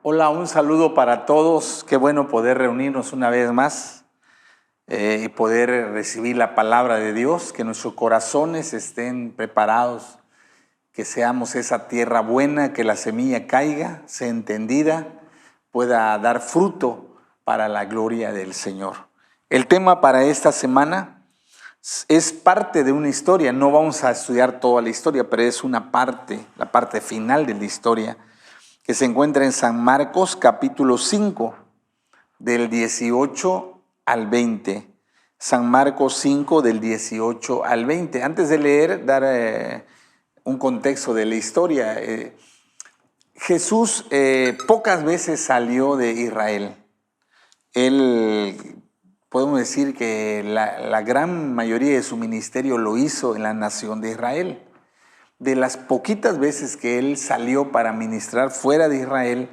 Hola, un saludo para todos. Qué bueno poder reunirnos una vez más y poder recibir la palabra de Dios, que nuestros corazones estén preparados, que seamos esa tierra buena, que la semilla caiga, sea entendida, pueda dar fruto para la gloria del Señor. El tema para esta semana es parte de una historia. No vamos a estudiar toda la historia, pero es una parte, la parte final de la historia, que se encuentra en San Marcos capítulo 5, del 18 al 20. San Marcos 5, del 18 al 20. Antes de leer, dar un contexto de la historia. Jesús pocas veces salió de Israel. Él, podemos decir que la gran mayoría de su ministerio lo hizo en la nación de Israel. De las poquitas veces que él salió para ministrar fuera de Israel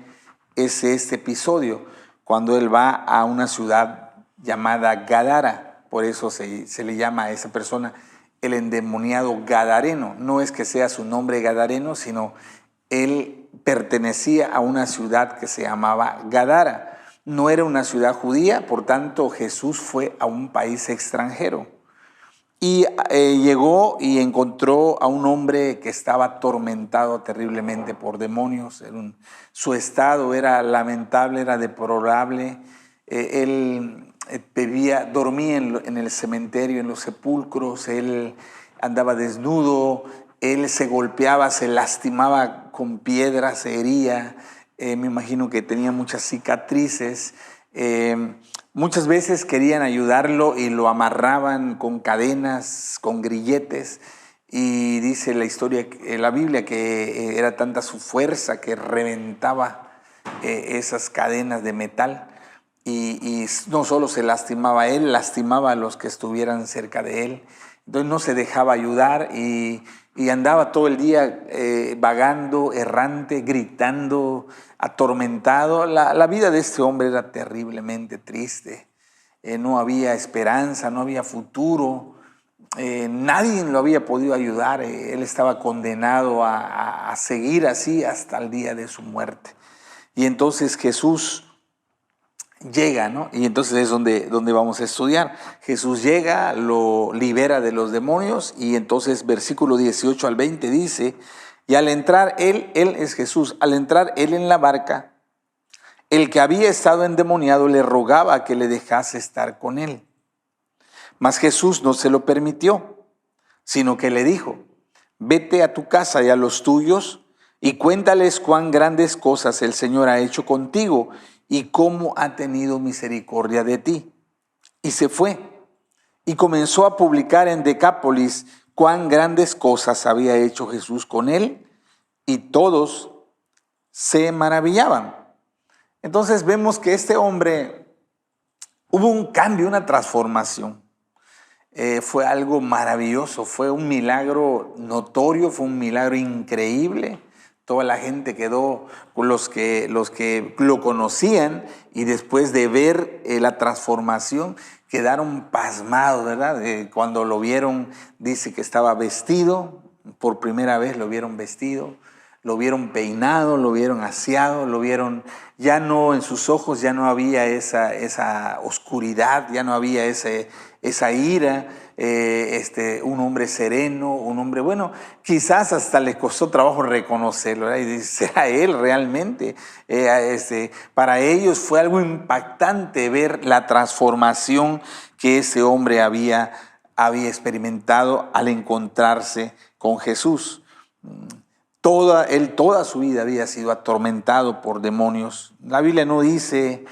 es este episodio, cuando él va a una ciudad llamada Gadara. Por eso se le llama a esa persona el endemoniado gadareno. No es que sea su nombre gadareno, sino él pertenecía a una ciudad que se llamaba Gadara. No era una ciudad judía, por tanto Jesús fue a un país extranjero. Y llegó y encontró a un hombre que estaba atormentado terriblemente por demonios. Su estado era lamentable, era deplorable. Él dormía en el cementerio, en los sepulcros. Él andaba desnudo. Él se golpeaba, se lastimaba con piedras, se hería. Me imagino que tenía muchas cicatrices. Muchas veces querían ayudarlo y lo amarraban con cadenas, con grilletes, y dice la historia, la Biblia, que era tanta su fuerza que reventaba esas cadenas de metal, y no solo se lastimaba a él, lastimaba a los que estuvieran cerca de él. Entonces no se dejaba ayudar y andaba todo el día vagando, errante, gritando, atormentado. La vida de este hombre era terriblemente triste. No había esperanza, no había futuro. Nadie lo había podido ayudar. Él estaba condenado a seguir así hasta el día de su muerte. Y entonces Jesús llega, ¿no? Y entonces es donde vamos a estudiar. Jesús llega, lo libera de los demonios, y entonces versículo 18 al 20 dice: y al entrar él es Jesús, al entrar él en la barca, el que había estado endemoniado le rogaba que le dejase estar con él. Mas Jesús no se lo permitió, sino que le dijo: vete a tu casa y a los tuyos y cuéntales cuán grandes cosas el Señor ha hecho contigo y cómo ha tenido misericordia de ti. Y se fue y comenzó a publicar en Decápolis cuán grandes cosas había hecho Jesús con él, y todos se maravillaban. Entonces vemos que este hombre, hubo un cambio, una transformación. Fue algo maravilloso, fue un milagro notorio, fue un milagro increíble. Toda la gente quedó, los que lo conocían, y después de ver la transformación quedaron pasmados, ¿verdad? Cuando lo vieron, dice que estaba vestido, por primera vez lo vieron vestido, lo vieron peinado, lo vieron aseado, lo vieron, ya no, en sus ojos ya no había esa oscuridad, ya no había esa ira. Un hombre sereno, un hombre, bueno, quizás hasta le costó trabajo reconocerlo, ¿verdad? Y dice: ¿será él realmente? Para ellos fue algo impactante ver la transformación que ese hombre había experimentado al encontrarse con Jesús. Toda su vida había sido atormentado por demonios. La Biblia no dice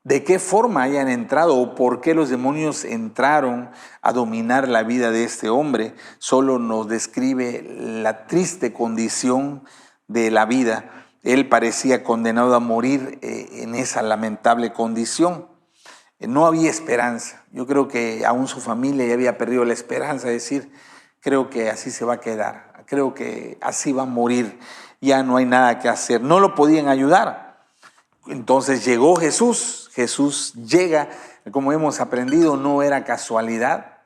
de qué forma hayan entrado o por qué los demonios entraron a dominar la vida de este hombre. Solo nos describe la triste condición de la vida. Él parecía condenado a morir en esa lamentable condición. No había esperanza. Yo creo que aún su familia ya había perdido la esperanza de decir: creo que así se va a quedar, creo que así va a morir, ya no hay nada que hacer. No lo podían ayudar. Entonces llegó Jesús. Jesús llega, como hemos aprendido, no era casualidad,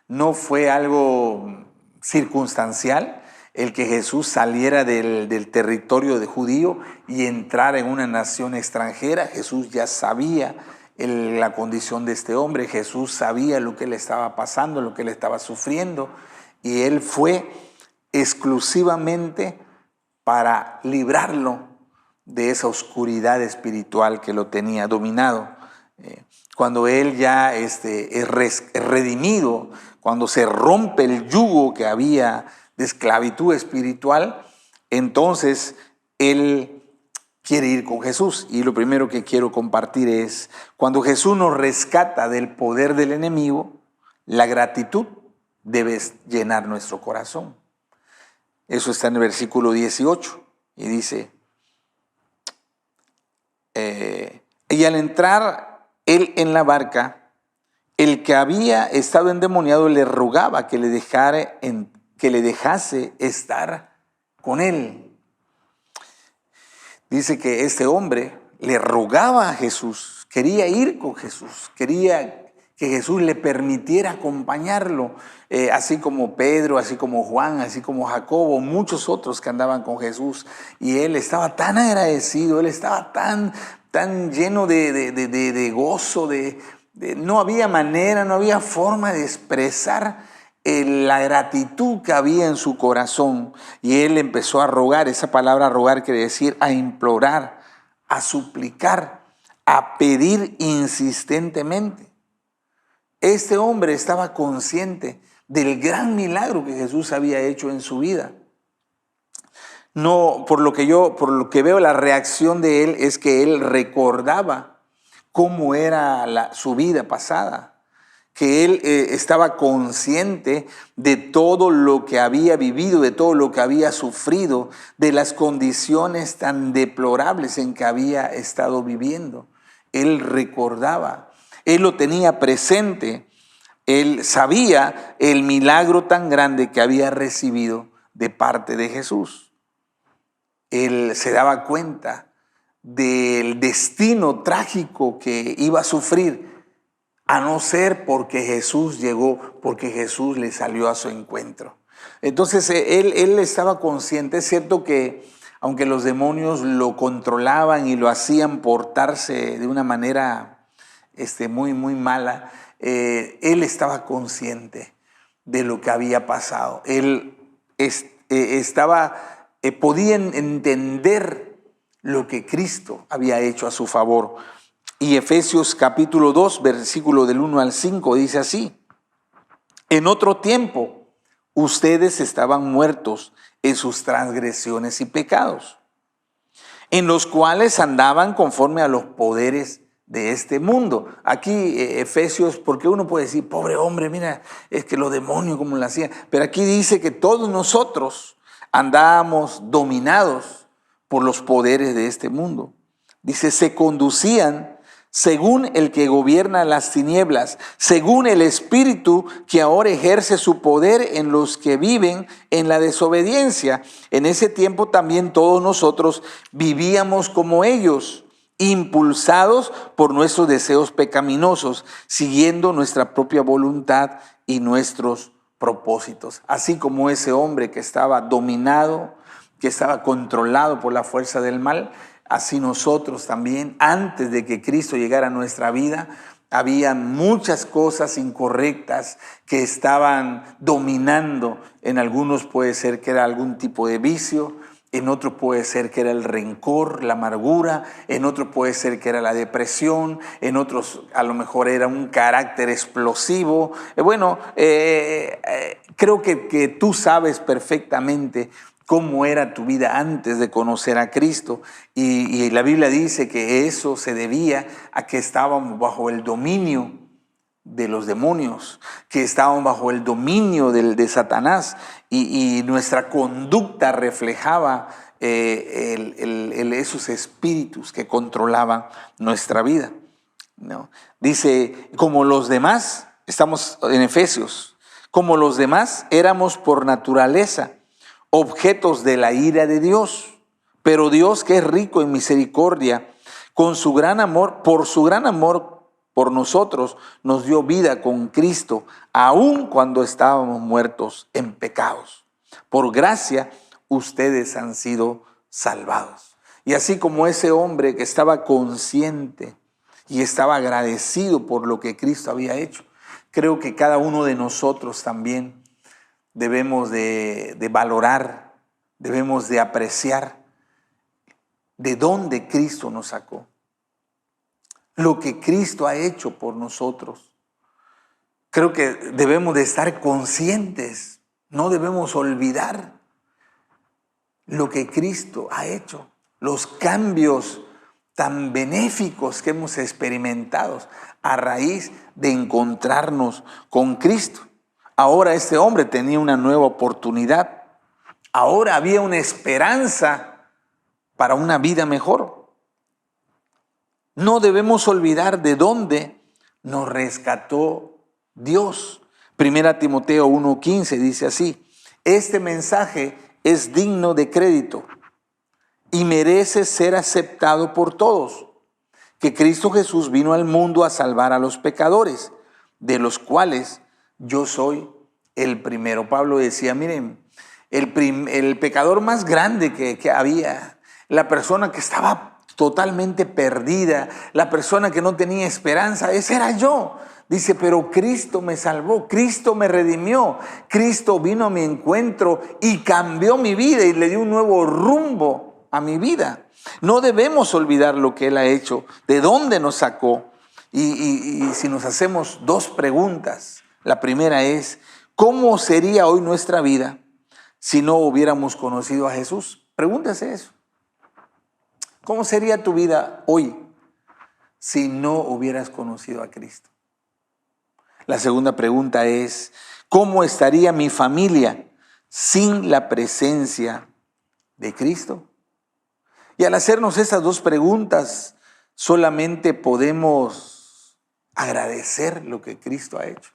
no fue algo circunstancial. el que Jesús saliera del territorio de judío y entrara en una nación extranjera. Jesús ya sabía la condición de este hombre, Jesús sabía lo que le estaba pasando, lo que le estaba sufriendo, y él fue exclusivamente para librarlo de esa oscuridad espiritual que lo tenía dominado. Cuando él ya es redimido, cuando se rompe el yugo que había de esclavitud espiritual, entonces él quiere ir con Jesús. Y lo primero que quiero compartir es, cuando Jesús nos rescata del poder del enemigo, la gratitud debe llenar nuestro corazón. Eso está en el versículo 18 y dice, y al entrar él en la barca, el que había estado endemoniado le rogaba que le dejase estar con él. Dice que este hombre le rogaba a Jesús, quería ir con Jesús, quería que Jesús le permitiera acompañarlo, así como Pedro, así como Juan, así como Jacobo, muchos otros que andaban con Jesús. Y él estaba tan agradecido, él estaba tan lleno de gozo, no había manera, no había forma de expresar la gratitud que había en su corazón. Y él empezó a rogar. Esa palabra rogar quiere decir a implorar, a suplicar, a pedir insistentemente. Este hombre estaba consciente del gran milagro que Jesús había hecho en su vida. No, por lo que veo, la reacción de él es que él recordaba cómo era su vida pasada, que él estaba consciente de todo lo que había vivido, de todo lo que había sufrido, de las condiciones tan deplorables en que había estado viviendo. Él recordaba, él lo tenía presente, él sabía el milagro tan grande que había recibido de parte de Jesús. Él se daba cuenta del destino trágico que iba a sufrir, a no ser porque Jesús llegó, porque Jesús le salió a su encuentro. Entonces él estaba consciente. Es cierto que aunque los demonios lo controlaban y lo hacían portarse de una manera muy, muy mala, él estaba consciente de lo que había pasado. Él podía entender lo que Cristo había hecho a su favor. Y Efesios capítulo 2, versículo del 1 al 5 dice así: en otro tiempo ustedes estaban muertos en sus transgresiones y pecados, en los cuales andaban conforme a los poderes de este mundo. Aquí Efesios, porque uno puede decir, pobre hombre, mira, es que los demonios como lo hacían. Pero aquí dice que todos nosotros andábamos dominados por los poderes de este mundo. Dice, se conducían según el que gobierna las tinieblas, según el espíritu que ahora ejerce su poder en los que viven en la desobediencia. En ese tiempo también todos nosotros vivíamos como ellos, impulsados por nuestros deseos pecaminosos, siguiendo nuestra propia voluntad y nuestros propósitos. Así como ese hombre que estaba dominado, que estaba controlado por la fuerza del mal, así nosotros también, antes de que Cristo llegara a nuestra vida, había muchas cosas incorrectas que estaban dominando. En algunos puede ser que era algún tipo de vicio, en otro puede ser que era el rencor, la amargura, en otro puede ser que era la depresión, en otros a lo mejor era un carácter explosivo. Creo que tú sabes perfectamente cómo era tu vida antes de conocer a Cristo. Y la Biblia dice que eso se debía a que estábamos bajo el dominio de los demonios, que estábamos bajo el dominio de Satanás, y nuestra conducta reflejaba esos espíritus que controlaban nuestra vida, ¿no? Dice, como los demás, estamos en Efesios, como los demás éramos por naturaleza objetos de la ira de Dios, pero Dios, que es rico en misericordia, con su gran amor, por nosotros, nos dio vida con Cristo, aun cuando estábamos muertos en pecados. Por gracia, ustedes han sido salvados. Y así como ese hombre que estaba consciente y estaba agradecido por lo que Cristo había hecho, creo que cada uno de nosotros también debemos de valorar, debemos de apreciar de dónde Cristo nos sacó, lo que Cristo ha hecho por nosotros. Creo que debemos de estar conscientes, no debemos olvidar lo que Cristo ha hecho, los cambios tan benéficos que hemos experimentado a raíz de encontrarnos con Cristo. Ahora este hombre tenía una nueva oportunidad. Ahora había una esperanza para una vida mejor. No debemos olvidar de dónde nos rescató Dios. 1 Timoteo 1:15 dice así: este mensaje es digno de crédito y merece ser aceptado por todos, que Cristo Jesús vino al mundo a salvar a los pecadores, de los cuales yo soy el primero. Pablo decía, miren, el pecador más grande que había, la persona que estaba totalmente perdida, la persona que no tenía esperanza, ese era yo. Dice, pero Cristo me salvó, Cristo me redimió, Cristo vino a mi encuentro y cambió mi vida y le dio un nuevo rumbo a mi vida. No debemos olvidar lo que Él ha hecho, de dónde nos sacó. Y si nos hacemos dos preguntas, la primera es, ¿cómo sería hoy nuestra vida si no hubiéramos conocido a Jesús? Pregúntese eso. ¿Cómo sería tu vida hoy si no hubieras conocido a Cristo? La segunda pregunta es, ¿cómo estaría mi familia sin la presencia de Cristo? Y al hacernos esas dos preguntas, solamente podemos agradecer lo que Cristo ha hecho.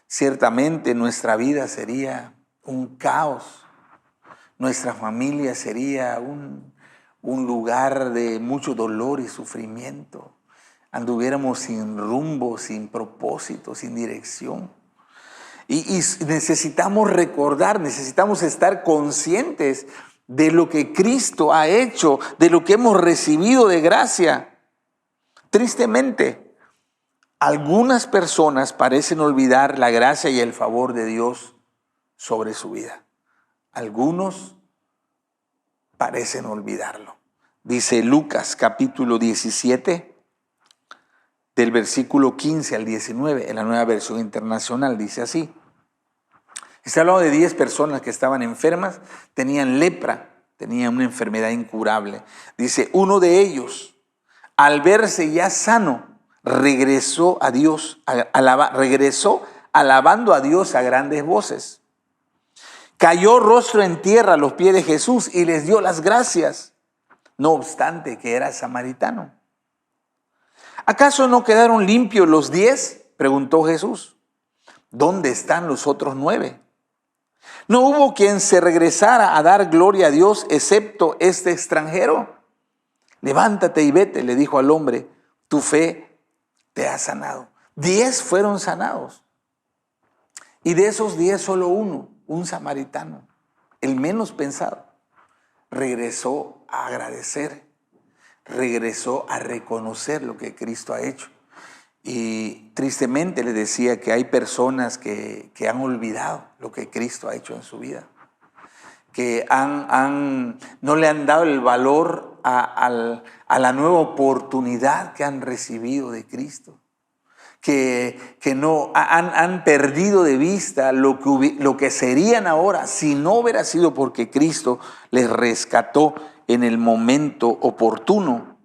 Ciertamente nuestra vida sería un caos, nuestra familia sería un lugar de mucho dolor y sufrimiento. Anduviéramos sin rumbo, sin propósito, sin dirección. Y necesitamos recordar, necesitamos estar conscientes de lo que Cristo ha hecho, de lo que hemos recibido de gracia. Tristemente, algunas personas parecen olvidar la gracia y el favor de Dios sobre su vida. Algunos parecen olvidarlo. Dice Lucas capítulo 17, del versículo 15 al 19, en la Nueva Versión Internacional, dice así. Está hablando de 10 personas que estaban enfermas, tenían lepra, tenían una enfermedad incurable. Dice, uno de ellos, al verse ya sano, regresó a Dios, regresó alabando a Dios a grandes voces. Cayó rostro en tierra a los pies de Jesús y les dio las gracias, no obstante que era samaritano. ¿Acaso no quedaron limpios los 10? Preguntó Jesús. ¿Dónde están los otros 9? ¿No hubo quien se regresara a dar gloria a Dios excepto este extranjero? Levántate y vete, le dijo al hombre, tu fe te ha sanado. 10 fueron sanados. Y de esos 10 solo uno, un samaritano, el menos pensado, regresó a agradecer, regresó a reconocer lo que Cristo ha hecho. Y tristemente le decía que hay personas que han olvidado lo que Cristo ha hecho en su vida, que no le han dado el valor a la nueva oportunidad que han recibido de Cristo, que no han perdido de vista lo que serían ahora si no hubiera sido porque Cristo les rescató en el momento oportuno.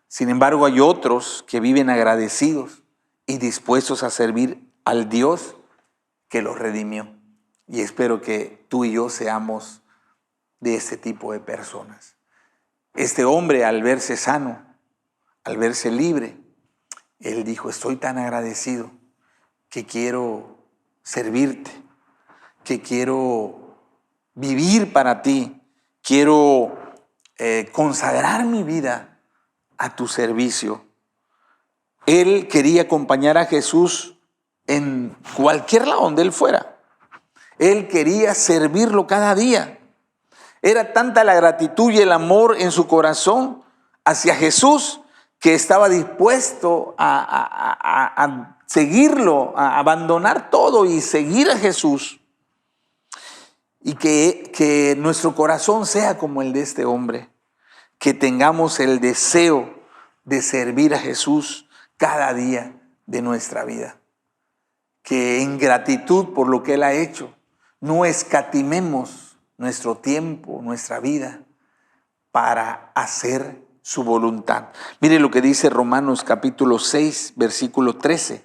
Sin embargo, hay otros que viven agradecidos y dispuestos a servir al Dios que los redimió. Y espero que tú y yo seamos de este tipo de personas. Este hombre, al verse sano, al verse libre, él dijo, estoy tan agradecido que quiero servirte, que quiero vivir para ti, quiero consagrar mi vida a tu servicio. Él quería acompañar a Jesús en cualquier lado donde él fuera. Él quería servirlo cada día. Era tanta la gratitud y el amor en su corazón hacia Jesús que estaba dispuesto a seguirlo, a abandonar todo y seguir a Jesús. Y que nuestro corazón sea como el de este hombre, que tengamos el deseo de servir a Jesús cada día de nuestra vida. Que en gratitud por lo que Él ha hecho, no escatimemos nuestro tiempo, nuestra vida, para hacer su voluntad. Mire lo que dice Romanos capítulo 6, versículo 13.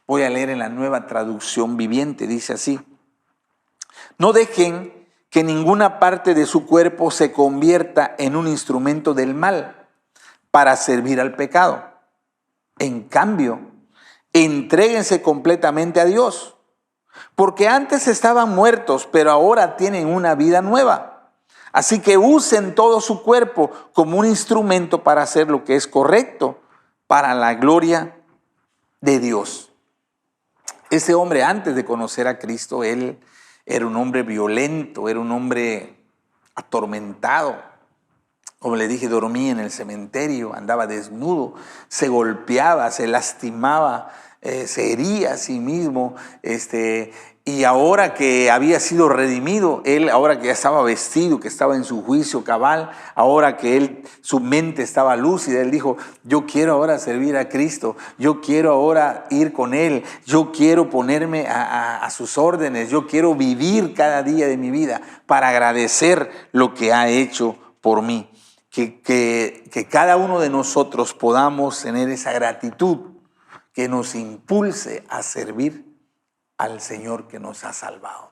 Voy a leer en la Nueva Traducción Viviente, dice así: no dejen que ninguna parte de su cuerpo se convierta en un instrumento del mal para servir al pecado. En cambio, entréguense completamente a Dios, porque antes estaban muertos, pero ahora tienen una vida nueva. Así que usen todo su cuerpo como un instrumento para hacer lo que es correcto, para la gloria de Dios. Ese hombre, antes de conocer a Cristo, él era un hombre violento, era un hombre atormentado. Como le dije, dormía en el cementerio, andaba desnudo, se golpeaba, se lastimaba, se hería a sí mismo. Y ahora que había sido redimido, él, ahora que ya estaba vestido, que estaba en su juicio cabal, ahora que su mente estaba lúcida, él dijo: yo quiero ahora servir a Cristo, yo quiero ahora ir con Él, yo quiero ponerme a sus órdenes, yo quiero vivir cada día de mi vida para agradecer lo que ha hecho por mí. Que cada uno de nosotros podamos tener esa gratitud que nos impulse a servir al Señor que nos ha salvado.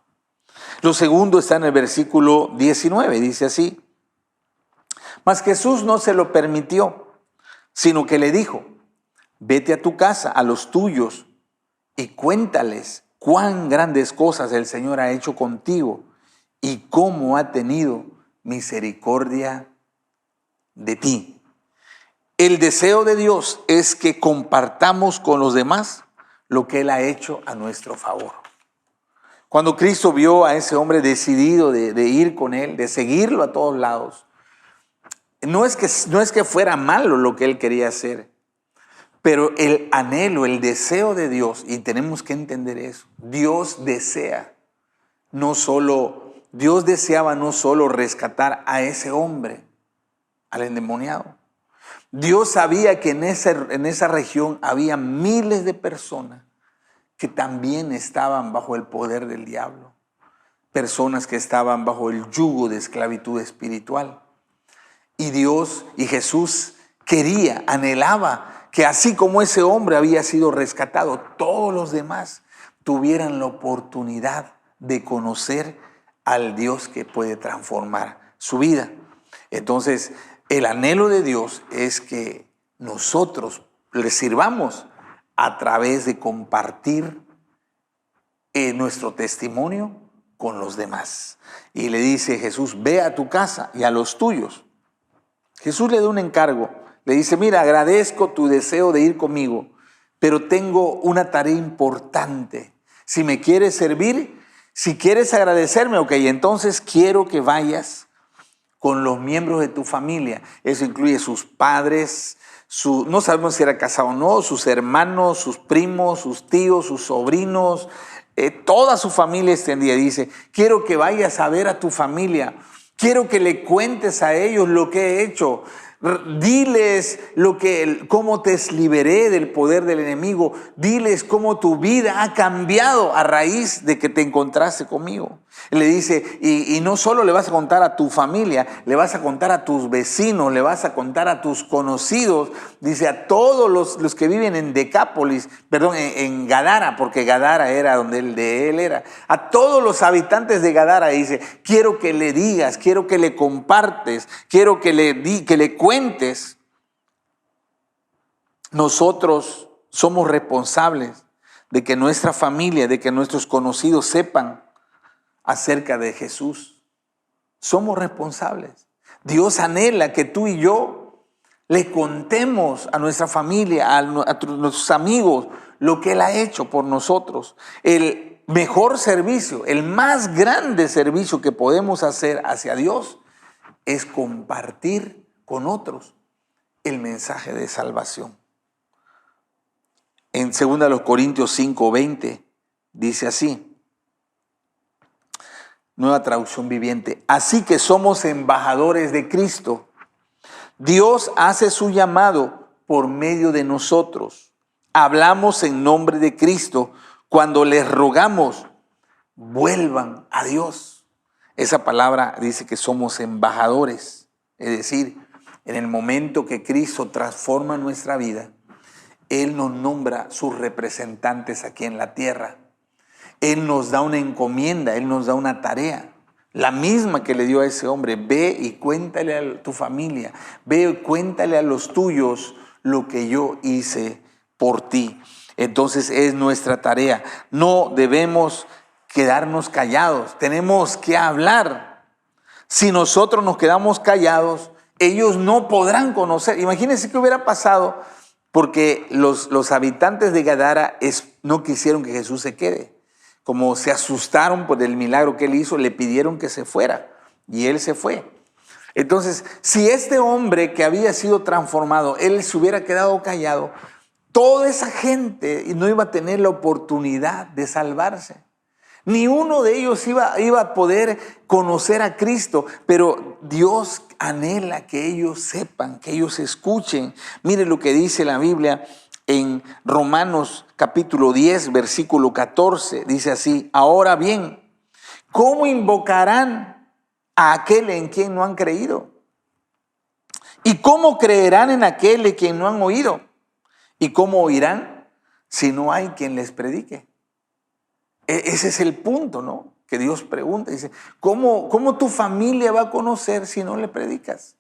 Lo segundo está en el versículo 19, dice así: mas Jesús no se lo permitió, sino que le dijo: vete a tu casa, a los tuyos, y cuéntales cuán grandes cosas el Señor ha hecho contigo y cómo ha tenido misericordia de ti. El deseo de Dios es que compartamos con los demás lo que Él ha hecho a nuestro favor. Cuando Cristo vio a ese hombre decidido de ir con Él, de seguirlo a todos lados, no es que fuera malo lo que Él quería hacer, pero el anhelo, el deseo de Dios, y tenemos que entender eso, Dios deseaba no solo rescatar a ese hombre, al endemoniado. Dios sabía que en esa región había miles de personas que también estaban bajo el poder del diablo. Personas que estaban bajo el yugo de esclavitud espiritual. Y Dios y Jesús anhelaba que así como ese hombre había sido rescatado, todos los demás tuvieran la oportunidad de conocer al Dios que puede transformar su vida. Entonces, el anhelo de Dios es que nosotros le sirvamos a través de compartir nuestro testimonio con los demás. Y le dice Jesús: ve a tu casa y a los tuyos. Jesús le da un encargo. Le dice: mira, agradezco tu deseo de ir conmigo, pero tengo una tarea importante. Si me quieres servir, si quieres agradecerme, ok, entonces quiero que vayas con los miembros de tu familia. Eso incluye sus padres, no sabemos si era casado o no, sus hermanos, sus primos, sus tíos, sus sobrinos, toda su familia extendida. Dice: quiero que vayas a ver a tu familia, quiero que le cuentes a ellos lo que he hecho. Diles cómo te liberé del poder del enemigo. Diles cómo tu vida ha cambiado a raíz de que te encontraste conmigo. Le dice, y no solo le vas a contar a tu familia, le vas a contar a tus vecinos, le vas a contar a tus conocidos. Dice: a todos los que viven en en Gadara, porque Gadara era donde él era. A todos los habitantes de Gadara, dice: quiero que le digas, quiero que le compartes, quiero que le cuentes. Nosotros somos responsables de que nuestra familia, de que nuestros conocidos sepan acerca de Jesús. Somos responsables. Dios anhela que tú y yo le contemos a nuestra familia, a nuestros amigos, lo que Él ha hecho por nosotros. El mejor servicio, el más grande servicio que podemos hacer hacia Dios es compartir con otros el mensaje de salvación. En 2 Corintios 5:20 dice así, Nueva Traducción Viviente: así que somos embajadores de Cristo. Dios hace su llamado por medio de nosotros. Hablamos en nombre de Cristo cuando les rogamos, vuelvan a Dios. Esa palabra dice que somos embajadores. Es decir, en el momento que Cristo transforma nuestra vida, Él nos nombra sus representantes aquí en la tierra. Él nos da una encomienda, Él nos da una tarea, la misma que le dio a ese hombre. Ve y cuéntale a tu familia, ve y cuéntale a los tuyos lo que yo hice por ti. Entonces es nuestra tarea. No debemos quedarnos callados, tenemos que hablar. Si nosotros nos quedamos callados, ellos no podrán conocer. Imagínense qué hubiera pasado, porque los habitantes de Gadara no quisieron que Jesús se quede. Como se asustaron por el milagro que Él hizo, le pidieron que se fuera y Él se fue. Entonces, si este hombre que había sido transformado, Él se hubiera quedado callado, toda esa gente no iba a tener la oportunidad de salvarse. Ni uno de ellos iba a poder conocer a Cristo, pero Dios anhela que ellos sepan, que ellos escuchen. Mire lo que dice la Biblia en Romanos capítulo 10, versículo 14. Dice así: ahora bien, ¿cómo invocarán a aquel en quien no han creído? ¿Y cómo creerán en aquel en quien no han oído? ¿Y cómo oirán si no hay quien les predique? Ese es el punto, ¿no? Que Dios pregunta, dice, ¿cómo tu familia va a conocer si no le predicas?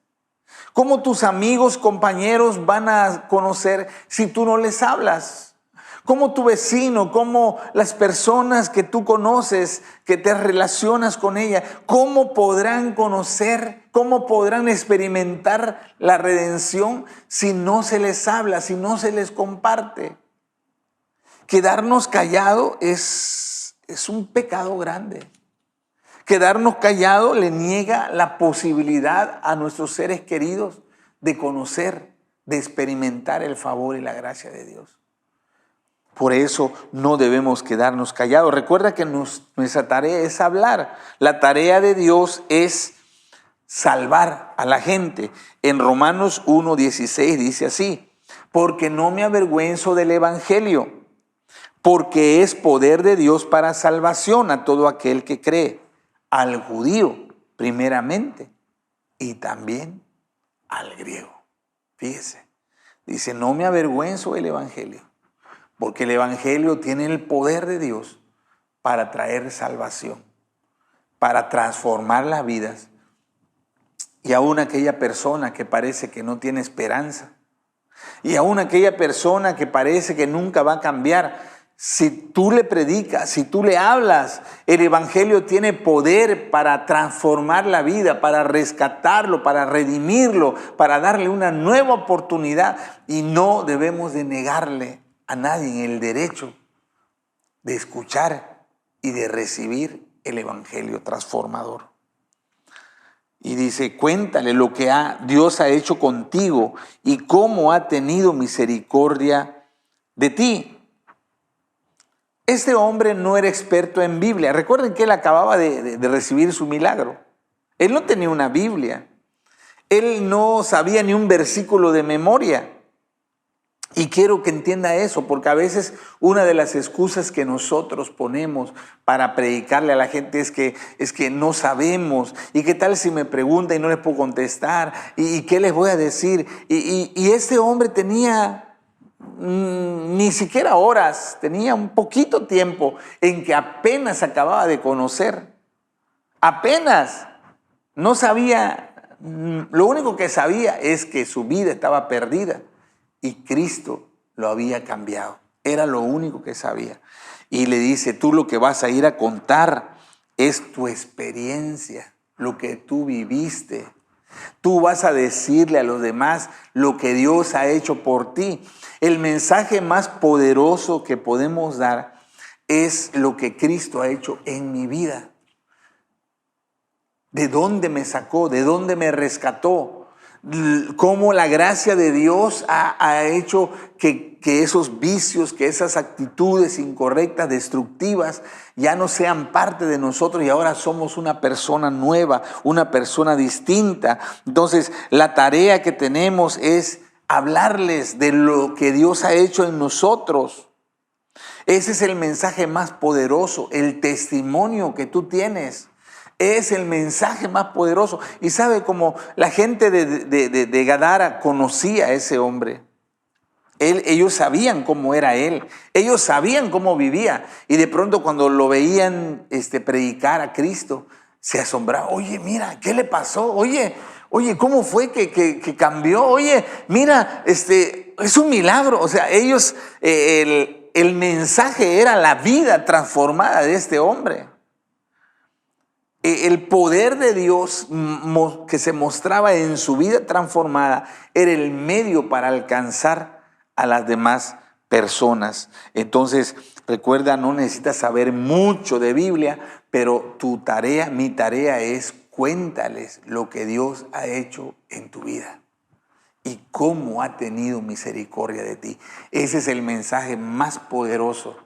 ¿Cómo tus amigos, compañeros van a conocer si tú no les hablas? ¿Cómo tu vecino, cómo las personas que tú conoces, que te relacionas con ella, cómo podrán conocer, cómo podrán experimentar la redención si no se les habla, si no se les comparte? Quedarnos callado es un pecado grande. Quedarnos callado le niega la posibilidad a nuestros seres queridos de conocer, de experimentar el favor y la gracia de Dios. Por eso no debemos quedarnos callados. Recuerda que nuestra tarea es hablar. La tarea de Dios es salvar a la gente. En Romanos 1:16 dice así: porque no me avergüenzo del evangelio, porque es poder de Dios para salvación a todo aquel que cree, al judío primeramente y también al griego. Fíjese, dice, no me avergüenzo del evangelio, porque el evangelio tiene el poder de Dios para traer salvación, para transformar las vidas. Y aún aquella persona que parece que no tiene esperanza, y aún aquella persona que parece que nunca va a cambiar, si tú le predicas, si tú le hablas, el evangelio tiene poder para transformar la vida, para rescatarlo, para redimirlo, para darle una nueva oportunidad. Y no debemos de negarle a nadie el derecho de escuchar y de recibir el evangelio transformador. Y dice, cuéntale lo que Dios ha hecho contigo y cómo ha tenido misericordia de ti. Este hombre no era experto en Biblia. Recuerden que él acababa de recibir su milagro. Él no tenía una Biblia. Él no sabía ni un versículo de memoria. Y quiero que entienda eso, porque a veces una de las excusas que nosotros ponemos para predicarle a la gente es que no sabemos. ¿Y qué tal si me pregunta y no les puedo contestar? ¿Y qué les voy a decir? Y este hombre tenía ni siquiera horas, tenía un poquito tiempo en que apenas acababa de conocer. Apenas. No sabía, lo único que sabía es que su vida estaba perdida. Y Cristo lo había cambiado. Era lo único que sabía. Y le dice, tú lo que vas a ir a contar es tu experiencia, lo que tú viviste. Tú vas a decirle a los demás lo que Dios ha hecho por ti. El mensaje más poderoso que podemos dar es lo que Cristo ha hecho en mi vida. ¿De dónde me sacó? ¿De dónde me rescató? Cómo la gracia de Dios ha hecho que esos vicios, que esas actitudes incorrectas, destructivas, ya no sean parte de nosotros y ahora somos una persona nueva, una persona distinta. Entonces, la tarea que tenemos es hablarles de lo que Dios ha hecho en nosotros. Ese es el mensaje más poderoso, el testimonio que tú tienes. Es el mensaje más poderoso. Y sabe, como la gente de Gadara conocía a ese hombre. Ellos sabían cómo era él. Ellos sabían cómo vivía. Y de pronto cuando lo veían predicar a Cristo, se asombraban. Oye, mira, ¿qué le pasó? Oye, ¿cómo fue que cambió? Oye, mira, es un milagro. O sea, ellos, el mensaje era la vida transformada de este hombre. El poder de Dios que se mostraba en su vida transformada era el medio para alcanzar a las demás personas. Entonces, recuerda, no necesitas saber mucho de Biblia, pero mi tarea es cuéntales lo que Dios ha hecho en tu vida y cómo ha tenido misericordia de ti. Ese es el mensaje más poderoso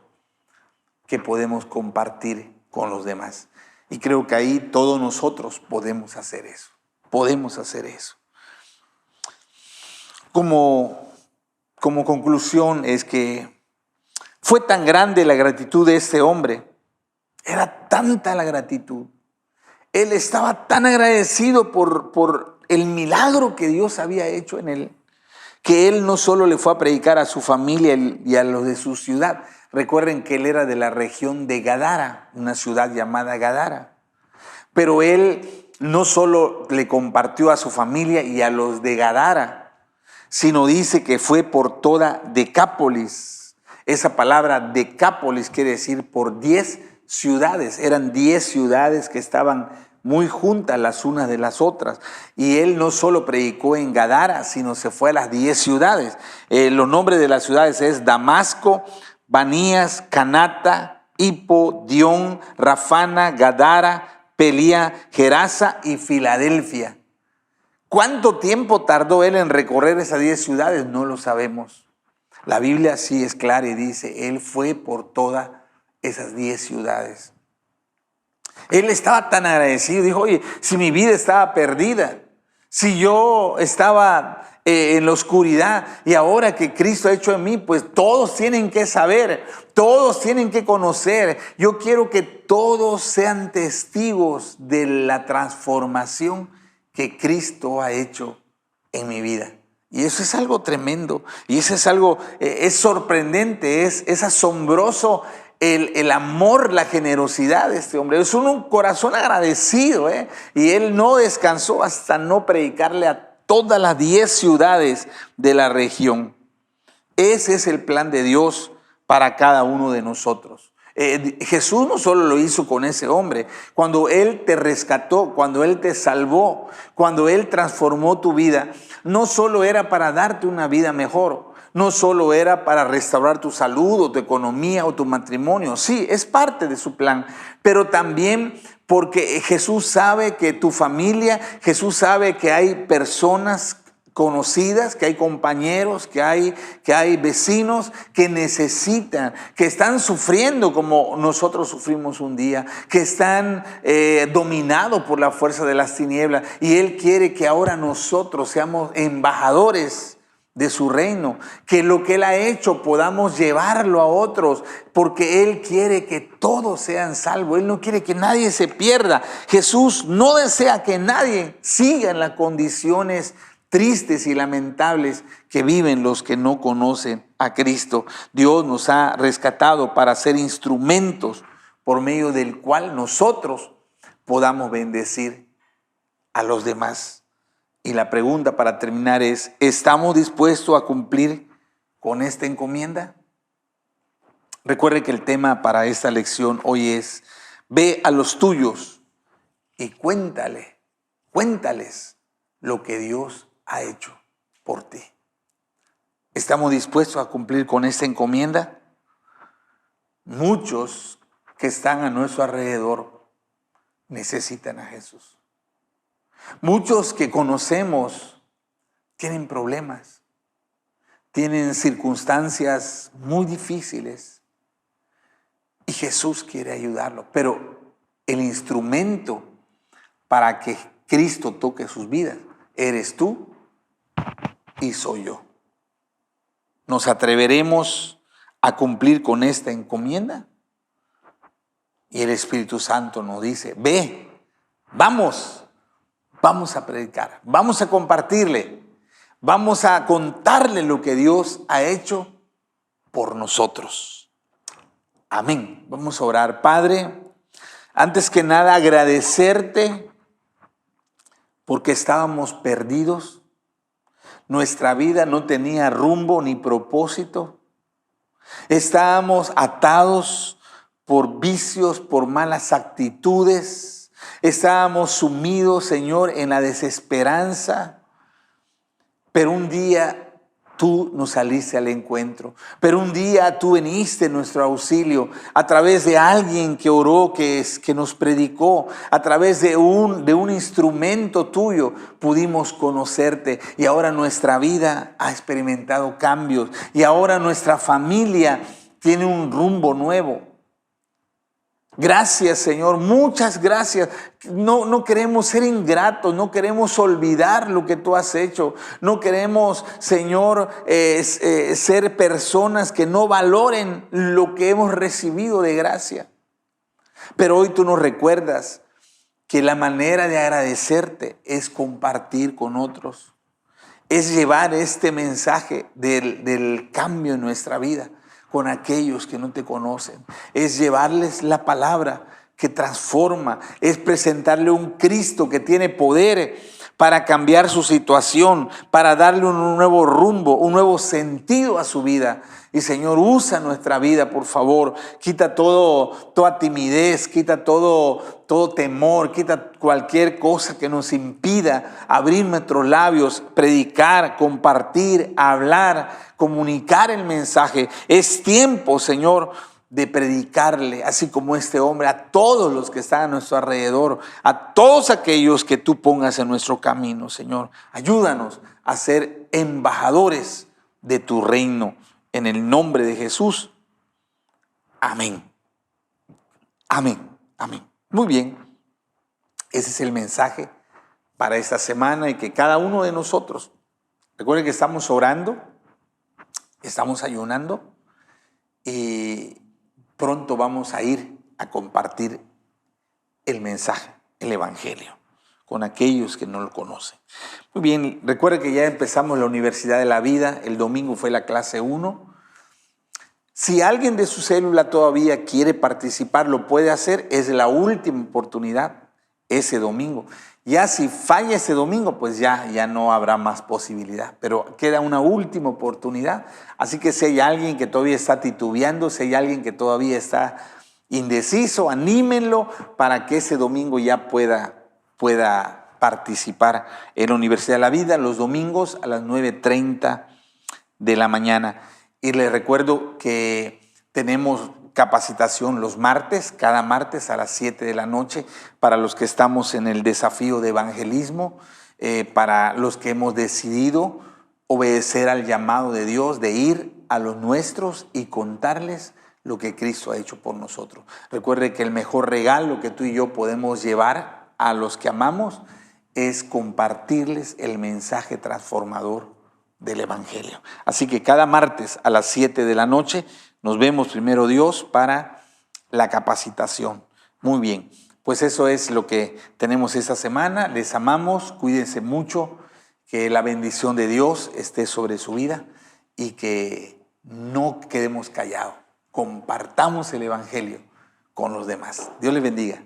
que podemos compartir con los demás. Y creo que ahí todos nosotros podemos hacer eso. Podemos hacer eso. Como conclusión es que fue tan grande la gratitud de este hombre. Era tanta la gratitud. Él estaba tan agradecido por el milagro que Dios había hecho en él, que él no solo le fue a predicar a su familia y a los de su ciudad. Recuerden que él era de la región de Gadara, una ciudad llamada Gadara. Pero él no solo le compartió a su familia y a los de Gadara, sino dice que fue por toda Decápolis. Esa palabra Decápolis quiere decir por 10 ciudades. Eran 10 ciudades que estaban muy juntas las unas de las otras. Y él no solo predicó en Gadara, sino se fue a las 10 ciudades. Los nombres de las ciudades es Damasco, Banías, Canata, Hippo, Dión, Rafana, Gadara, Pelía, Gerasa y Filadelfia. ¿Cuánto tiempo tardó él en recorrer esas 10 ciudades? No lo sabemos. La Biblia sí es clara y dice, él fue por todas esas 10 ciudades. Él estaba tan agradecido, dijo, oye, si mi vida estaba perdida, si yo estaba en la oscuridad y ahora que Cristo ha hecho en mí, pues todos tienen que saber, todos tienen que conocer. Yo quiero que todos sean testigos de la transformación que Cristo ha hecho en mi vida. Y eso es algo tremendo, y eso es algo, es sorprendente, es asombroso el amor, la generosidad de este hombre. Es un corazón agradecido, y él no descansó hasta no predicarle a todas las 10 ciudades de la región. Ese es el plan de Dios para cada uno de nosotros. Jesús no solo lo hizo con ese hombre. Cuando Él te rescató, cuando Él te salvó, cuando Él transformó tu vida, no solo era para darte una vida mejor, no solo era para restaurar tu salud o tu economía o tu matrimonio. Sí, es parte de su plan, pero también porque Jesús sabe que tu familia, Jesús sabe que hay personas conocidas, que hay compañeros, que hay vecinos que necesitan, que están sufriendo como nosotros sufrimos un día, que están dominados por la fuerza de las tinieblas, y Él quiere que ahora nosotros seamos embajadores de su reino, que lo que Él ha hecho podamos llevarlo a otros, porque Él quiere que todos sean salvos. Él no quiere que nadie se pierda. Jesús no desea que nadie siga en las condiciones tristes y lamentables que viven los que no conocen a Cristo. Dios nos ha rescatado para ser instrumentos por medio del cual nosotros podamos bendecir a los demás. Y la pregunta para terminar es, ¿estamos dispuestos a cumplir con esta encomienda? Recuerde que el tema para esta lección hoy es, ve a los tuyos y cuéntales lo que Dios ha hecho por ti. ¿Estamos dispuestos a cumplir con esta encomienda? muchos que están a nuestro alrededor necesitan a Jesús. Muchos que conocemos tienen problemas, tienen circunstancias muy difíciles y Jesús quiere ayudarlos. Pero el instrumento para que Cristo toque sus vidas eres tú y soy yo. ¿Nos atreveremos a cumplir con esta encomienda? Y el Espíritu Santo nos dice, ve, vamos a predicar, vamos a compartirle, vamos a contarle lo que Dios ha hecho por nosotros. Amén. Vamos a orar. Padre, antes que nada agradecerte porque estábamos perdidos. Nuestra vida no tenía rumbo ni propósito. Estábamos atados por vicios, por malas actitudes. Estábamos sumidos, Señor, en la desesperanza. Pero un día tú nos saliste al encuentro. Pero un día tú viniste en nuestro auxilio a través de alguien que oró, que nos predicó. A través de un instrumento tuyo pudimos conocerte. Y ahora nuestra vida ha experimentado cambios. Y ahora nuestra familia tiene un rumbo nuevo. Gracias, Señor, muchas gracias. No queremos ser ingratos, no queremos olvidar lo que tú has hecho. No queremos, Señor, ser personas que no valoren lo que hemos recibido de gracia. Pero hoy tú nos recuerdas que la manera de agradecerte es compartir con otros. Es llevar este mensaje del cambio en nuestra vida con aquellos que no te conocen. Es llevarles la palabra que transforma. Es presentarle un Cristo que tiene poder para cambiar su situación, para darle un nuevo rumbo, un nuevo sentido a su vida. Y Señor, usa nuestra vida, por favor. Quita toda timidez, quita todo temor, quita cualquier cosa que nos impida abrir nuestros labios, predicar, compartir, hablar, comunicar el mensaje. Es tiempo, Señor, de predicarle, así como este hombre, a todos los que están a nuestro alrededor, a todos aquellos que tú pongas en nuestro camino, Señor. Ayúdanos a ser embajadores de tu reino. En el nombre de Jesús. Amén. Amén. Amén. Muy bien. Ese es el mensaje para esta semana y que cada uno de nosotros, recuerden que estamos orando, estamos ayunando y pronto vamos a ir a compartir el mensaje, el evangelio, con aquellos que no lo conocen. Muy bien, recuerden que ya empezamos la Universidad de la Vida, el domingo fue la clase 1. Si alguien de su célula todavía quiere participar, lo puede hacer, es la última oportunidad ese domingo. Ya si falla ese domingo, pues ya no habrá más posibilidad, pero queda una última oportunidad. Así que si hay alguien que todavía está titubeando, si hay alguien que todavía está indeciso, anímenlo para que ese domingo ya pueda participar en la Universidad de la Vida los domingos a las 9:30 de la mañana. Y les recuerdo que tenemos capacitación los martes, cada martes a las 7 de la noche, para los que estamos en el desafío de evangelismo, para los que hemos decidido obedecer al llamado de Dios de ir a los nuestros y contarles lo que Cristo ha hecho por nosotros. Recuerde que el mejor regalo que tú y yo podemos llevar a los que amamos es compartirles el mensaje transformador del evangelio. Así que cada martes a las 7 de la noche nos vemos, primero Dios, para la capacitación. Muy bien, pues eso es lo que tenemos esta semana. Les amamos, cuídense mucho, que la bendición de Dios esté sobre su vida y que no quedemos callados. Compartamos el evangelio con los demás. Dios les bendiga.